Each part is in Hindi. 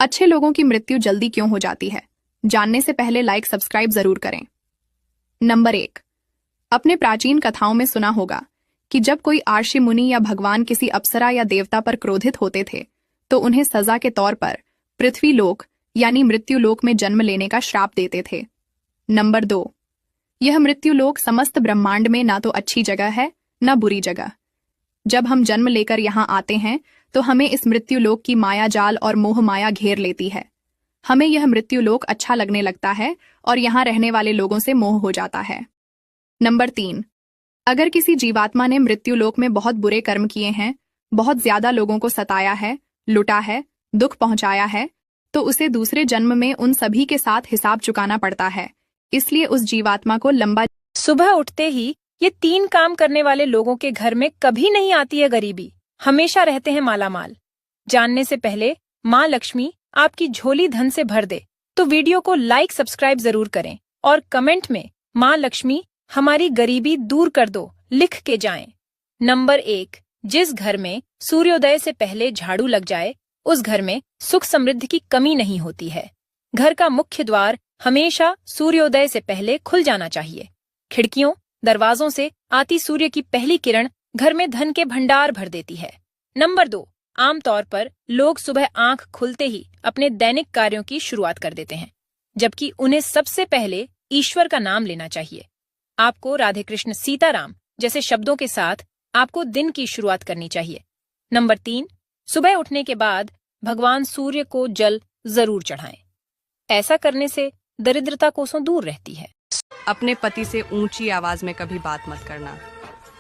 अच्छे लोगों की मृत्यु जल्दी क्यों हो जाती है, जानने से पहले लाइक सब्सक्राइब जरूर करें। नंबर 1। अपने प्राचीन कथाओं में सुना होगा कि जब कोई आर्षि मुनि या भगवान किसी अप्सरा या देवता पर क्रोधित होते थे तो उन्हें सजा के तौर पर पृथ्वी लोक यानी मृत्यु लोक में जन्म लेने का श्राप देते थे। नंबर 2। यह मृत्यु लोक समस्त ब्रह्मांड में ना तो अच्छी जगह है न बुरी जगह। जब हम जन्म लेकर यहाँ आते हैं तो हमें इस मृत्यु लोक की माया जाल और मोह माया घेर लेती है। हमें यह मृत्यु लोक अच्छा लगने लगता है और यहाँ रहने वाले लोगों से मोह हो जाता है। नंबर 3। अगर किसी जीवात्मा ने मृत्यु लोक में बहुत बुरे कर्म किए हैं, बहुत ज्यादा लोगों को सताया है, लुटा है, दुख पहुंचाया है, तो उसे दूसरे जन्म में उन सभी के साथ हिसाब चुकाना पड़ता है। इसलिए उस जीवात्मा को लंबा सुबह उठते ही ये 3 काम करने वाले लोगों के घर में कभी नहीं आती है गरीबी, हमेशा रहते हैं मालामाल। जानने से पहले माँ लक्ष्मी आपकी झोली धन से भर दे तो वीडियो को लाइक सब्सक्राइब जरूर करें और कमेंट में माँ लक्ष्मी हमारी गरीबी दूर कर दो लिख के जाएं। नंबर 1। जिस घर में सूर्योदय से पहले झाड़ू लग जाए उस घर में सुख समृद्धि की कमी नहीं होती है। घर का मुख्य द्वार हमेशा सूर्योदय से पहले खुल जाना चाहिए। खिड़कियों दरवाजों से आती सूर्य की पहली किरण घर में धन के भंडार भर देती है। नंबर 2। आमतौर पर लोग सुबह आंख खुलते ही अपने दैनिक कार्यों की शुरुआत कर देते हैं, जबकि उन्हें सबसे पहले ईश्वर का नाम लेना चाहिए। आपको राधे कृष्ण सीताराम जैसे शब्दों के साथ आपको दिन की शुरुआत करनी चाहिए। नंबर 3। सुबह उठने के बाद भगवान सूर्य को जल जरूर चढ़ाएं। ऐसा करने से दरिद्रता कोसों दूर रहती है। अपने पति से ऊंची आवाज में कभी बात मत करना,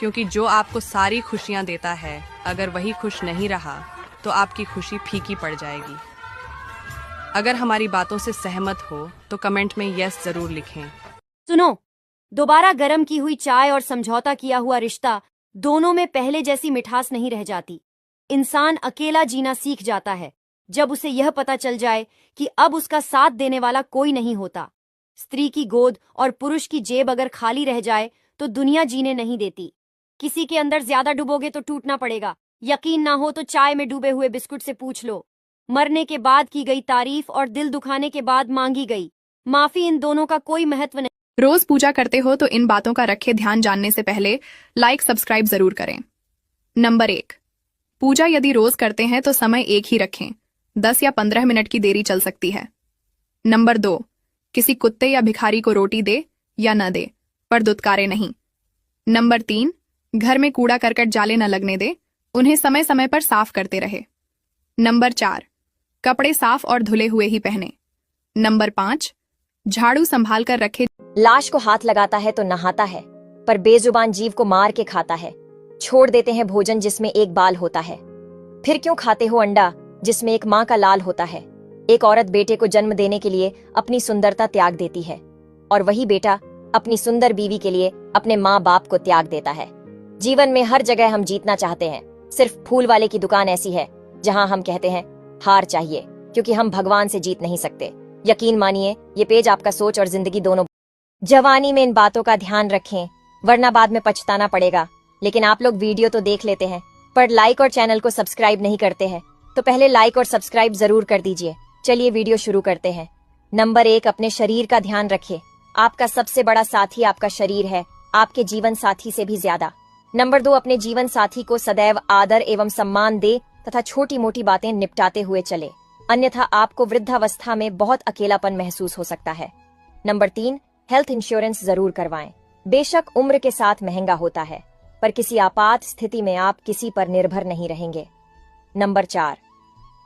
क्योंकि जो आपको सारी खुशियां देता है अगर वही खुश नहीं रहा तो आपकी खुशी फीकी पड़ जाएगी। अगर हमारी बातों से सहमत हो तो कमेंट में यस जरूर लिखें। सुनो, दोबारा गर्म की हुई चाय और समझौता किया हुआ रिश्ता, दोनों में पहले जैसी मिठास नहीं रह जाती। इंसान अकेला जीना सीख जाता है जब उसे यह पता चल जाए कि अब उसका साथ देने वाला कोई नहीं होता। स्त्री की गोद और पुरुष की जेब अगर खाली रह जाए तो दुनिया जीने नहीं देती। किसी के अंदर ज्यादा डुबोगे तो टूटना पड़ेगा। यकीन ना हो तो चाय में डूबे हुए बिस्कुट से पूछ लो। मरने के बाद की गई तारीफ और दिल दुखाने के बाद मांगी गई माफी, इन दोनों का कोई महत्व नहीं। रोज पूजा करते हो तो इन बातों का रखे ध्यान। जानने से पहले लाइक सब्सक्राइब जरूर करें। नंबर 1। पूजा यदि रोज करते हैं तो समय एक ही रखें, 10 या 15 मिनट की देरी चल सकती है। नंबर 2। किसी कुत्ते या भिखारी को रोटी दे या न दे, पर दुत्कारे नहीं। नंबर 3। घर में कूड़ा करकट जाले न लगने दे, उन्हें समय समय पर साफ करते रहे। नंबर 4। कपड़े साफ और धुले हुए ही पहने। नंबर 5। झाड़ू संभाल कर रखे। लाश को हाथ लगाता है तो नहाता है, पर बेजुबान जीव को मार के खाता है। छोड़ देते हैं भोजन जिसमें एक बाल होता है, फिर क्यों खाते हो अंडा जिसमें एक माँ का लाल होता है। एक औरत बेटे को जन्म देने के लिए अपनी सुंदरता त्याग देती है, और वही बेटा अपनी सुंदर बीवी के लिए अपने माँ बाप को त्याग देता है। जीवन में हर जगह हम जीतना चाहते हैं, सिर्फ फूल वाले की दुकान ऐसी है जहाँ हम कहते हैं हार चाहिए, क्योंकि हम भगवान से जीत नहीं सकते। यकीन मानिए ये पेज आपका सोच और जिंदगी दोनों। जवानी में इन बातों का ध्यान रखें, वरना बाद में पछताना पड़ेगा। लेकिन आप लोग वीडियो तो देख लेते हैं पर लाइक और चैनल को सब्सक्राइब नहीं करते हैं, तो पहले लाइक और सब्सक्राइब जरूर कर दीजिए। चलिए वीडियो शुरू करते हैं। नंबर 1। अपने शरीर का ध्यान रखिए। आपका सबसे बड़ा साथी आपका शरीर है, आपके जीवन साथी से भी ज्यादा। नंबर 2। अपने जीवन साथी को सदैव आदर एवं सम्मान दे तथा छोटी मोटी बातें निपटाते हुए चले, अन्यथा आपको वृद्धावस्था में बहुत अकेलापन महसूस हो सकता है। नंबर 3। हेल्थ इंश्योरेंस जरूर करवाएं। बेशक उम्र के साथ महंगा होता है, पर किसी आपात स्थिति में आप किसी पर निर्भर नहीं रहेंगे। नंबर 4।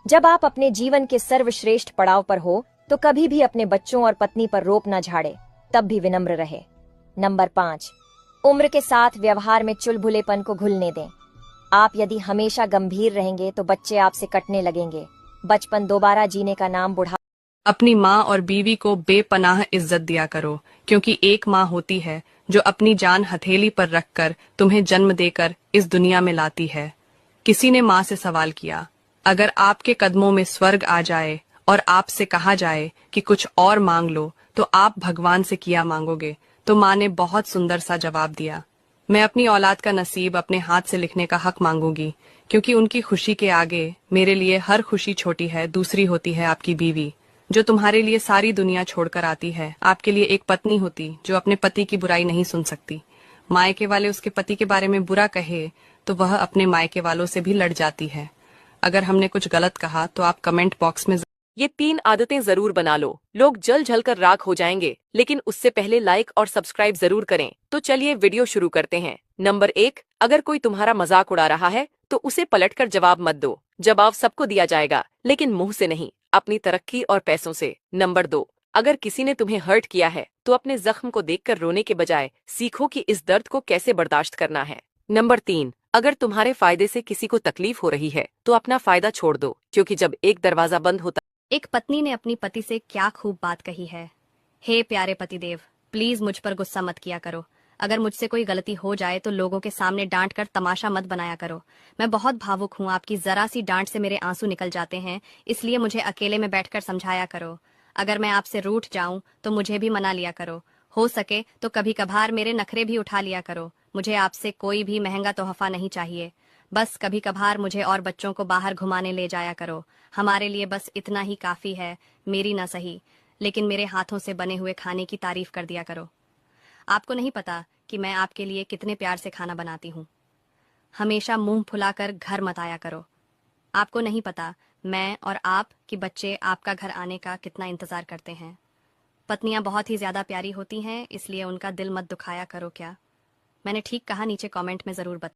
जब आप अपने जीवन के सर्वश्रेष्ठ पड़ाव पर हो तो कभी भी अपने बच्चों और पत्नी पर रोप न झाड़े, तब भी विनम्र रहे। नंबर 5। उम्र के साथ व्यवहार में चुलबुलेपन को घुलने दें। आप यदि हमेशा गंभीर रहेंगे तो बच्चे आपसे कटने लगेंगे। बचपन दोबारा जीने का नाम बुढ़ा। अपनी माँ और बीवी को बेपनाह इज्जत दिया करो, क्योंकि एक माँ होती है जो अपनी जान हथेली पर रखकर तुम्हें जन्म देकर इस दुनिया में लाती है। किसी ने माँ से सवाल किया, अगर आपके कदमों में स्वर्ग आ जाए और आपसे कहा जाए कि कुछ और मांग लो तो आप भगवान से क्या मांगोगे? तो माँ ने बहुत सुंदर सा जवाब दिया, मैं अपनी औलाद का नसीब अपने हाथ से लिखने का हक मांगूंगी, क्योंकि उनकी खुशी के आगे मेरे लिए हर खुशी छोटी है। दूसरी होती है आपकी बीवी, जो तुम्हारे लिए सारी दुनिया छोड़कर आती है। आपके लिए एक पत्नी होती जो अपने पति की बुराई नहीं सुन सकती। मायके वाले उसके पति के बारे में बुरा कहे तो वह अपने मायके वालों से भी लड़ जाती है। अगर हमने कुछ गलत कहा तो आप कमेंट बॉक्स में ये 3 आदतें जरूर बना लो। लोग जल जल कर राख हो जाएंगे, लेकिन उससे पहले लाइक और सब्सक्राइब जरूर करें। तो चलिए वीडियो शुरू करते हैं। नंबर 1, अगर कोई तुम्हारा मजाक उड़ा रहा है तो उसे पलटकर जवाब मत दो। जवाब सबको दिया जाएगा, लेकिन मुंह से नहीं, अपनी तरक्की और पैसों से। नंबर 2, अगर किसी ने तुम्हें हर्ट किया है तो अपने जख्म को देखकर रोने के बजाय सीखो कि इस दर्द को कैसे बर्दाश्त करना है। नंबर 3, अगर तुम्हारे फायदे से किसी को तकलीफ हो रही है तो अपना फायदा छोड़ दो, क्योंकि जब एक दरवाजा बंद होता। एक पत्नी ने अपनी पति से क्या खूब बात कही है। हे प्यारे पतिदेव, प्लीज मुझ पर गुस्सा मत किया करो। अगर मुझसे कोई गलती हो जाए तो लोगों के सामने डांट कर तमाशा मत बनाया करो। मैं बहुत भावुक हूँ, आपकी जरा सी डांट से मेरे आंसू निकल जाते हैं, इसलिए मुझे अकेले में बैठकर समझाया करो। अगर मैं आपसे रूठ जाऊं तो मुझे भी मना लिया करो। हो सके तो कभी कभार मेरे नखरे भी उठा लिया करो। मुझे आपसे कोई भी महंगा तोहफा नहीं चाहिए, बस कभी कभार मुझे और बच्चों को बाहर घुमाने ले जाया करो। हमारे लिए बस इतना ही काफी है। मेरी ना सही, लेकिन मेरे हाथों से बने हुए खाने की तारीफ कर दिया करो। आपको नहीं पता कि मैं आपके लिए कितने प्यार से खाना बनाती हूँ। हमेशा मुंह फुलाकर घर मत आया करो। आपको नहीं पता मैं और आप कि बच्चे आपका घर आने का कितना इंतजार करते हैं। पत्नियां बहुत ही ज्यादा प्यारी होती हैं, इसलिए उनका दिल मत दुखाया करो। क्या मैंने ठीक कहा? नीचे कमेंट में जरूर बता।